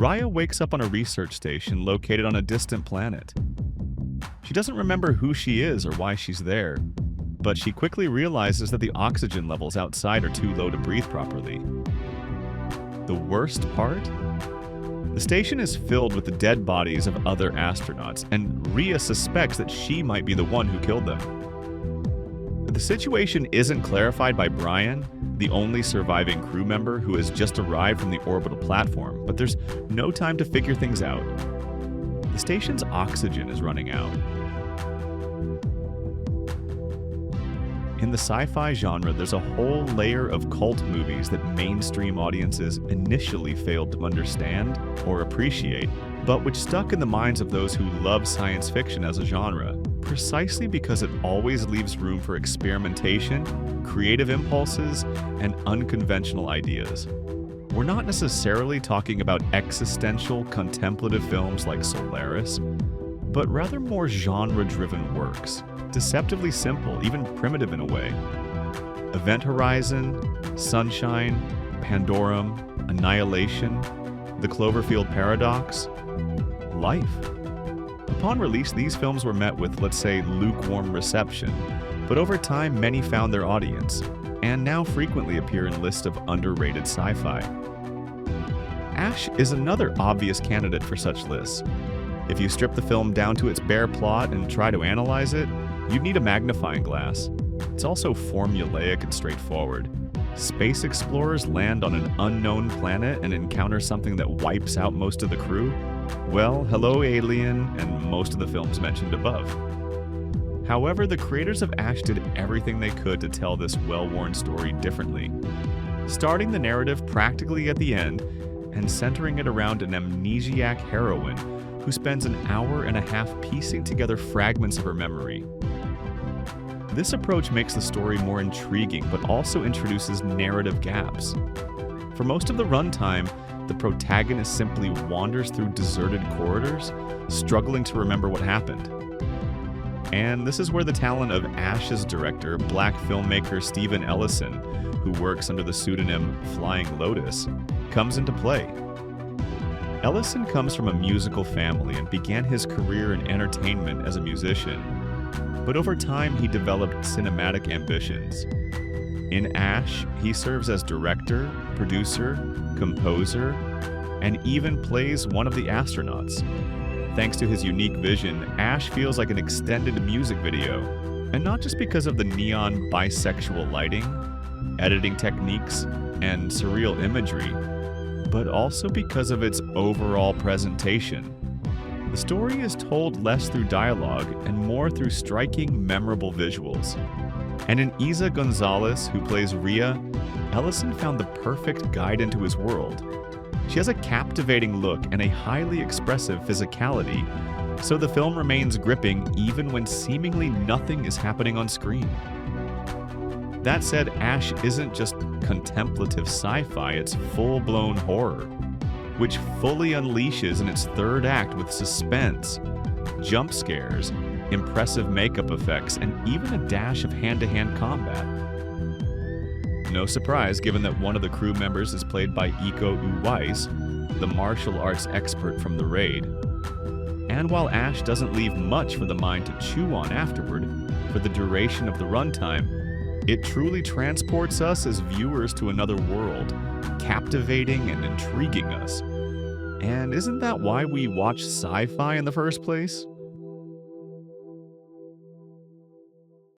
Raya wakes up on a research station located on a distant planet. She doesn't remember who she is or why she's there, but she quickly realizes that the oxygen levels outside are too low to breathe properly. The worst part? The station is filled with the dead bodies of other astronauts, and Rhea suspects that she might be the one who killed them. The situation isn't clarified by Brian, the only surviving crew member who has just arrived from the orbital platform, but there's no time to figure things out. The station's oxygen is running out. In the sci-fi genre, there's a whole layer of cult movies that mainstream audiences initially failed to understand or appreciate, but which stuck in the minds of those who love science fiction as a genre, precisely because it always leaves room for experimentation, creative impulses, and unconventional ideas. We're not necessarily talking about existential, contemplative films like Solaris, but rather more genre-driven works, deceptively simple, even primitive in a way. Event Horizon, Sunshine, Pandorum, Annihilation, The Cloverfield Paradox, Life. Upon release, these films were met with, let's say, lukewarm reception, but over time many found their audience, and now frequently appear in lists of underrated sci-fi. Ash is another obvious candidate for such lists. If you strip the film down to its bare plot and try to analyze it, you'd need a magnifying glass. It's also formulaic and straightforward. Space explorers land on an unknown planet and encounter something that wipes out most of the crew. Well, hello Alien, and most of the films mentioned above. However, the creators of Ash did everything they could to tell this well-worn story differently, starting the narrative practically at the end and centering it around an amnesiac heroine who spends an hour and a half piecing together fragments of her memory. This approach makes the story more intriguing, but also introduces narrative gaps. For most of the runtime, the protagonist simply wanders through deserted corridors, struggling to remember what happened. And this is where the talent of Ash's director, black filmmaker Stephen Ellison, who works under the pseudonym Flying Lotus, comes into play. Ellison comes from a musical family and began his career in entertainment as a musician, but over time he developed cinematic ambitions. In Ash, he serves as director, producer, composer, and even plays one of the astronauts. Thanks to his unique vision, Ash feels like an extended music video, and not just because of the neon bisexual lighting, editing techniques, and surreal imagery, but also because of its overall presentation. The story is told less through dialogue and more through striking, memorable visuals. And in Eiza González, who plays Rhea, Ellison found the perfect guide into his world. She has a captivating look and a highly expressive physicality, so the film remains gripping even when seemingly nothing is happening on screen. That said, Ash isn't just contemplative sci-fi, it's full-blown horror, which fully unleashes in its third act with suspense, jump scares, impressive makeup effects, and even a dash of hand-to-hand combat. No surprise, given that one of the crew members is played by Uwais, the martial arts expert from the raid. And while Ash doesn't leave much for the mind to chew on afterward, for the duration of the runtime, it truly transports us as viewers to another world, captivating and intriguing us. And isn't that why we watch sci-fi in the first place?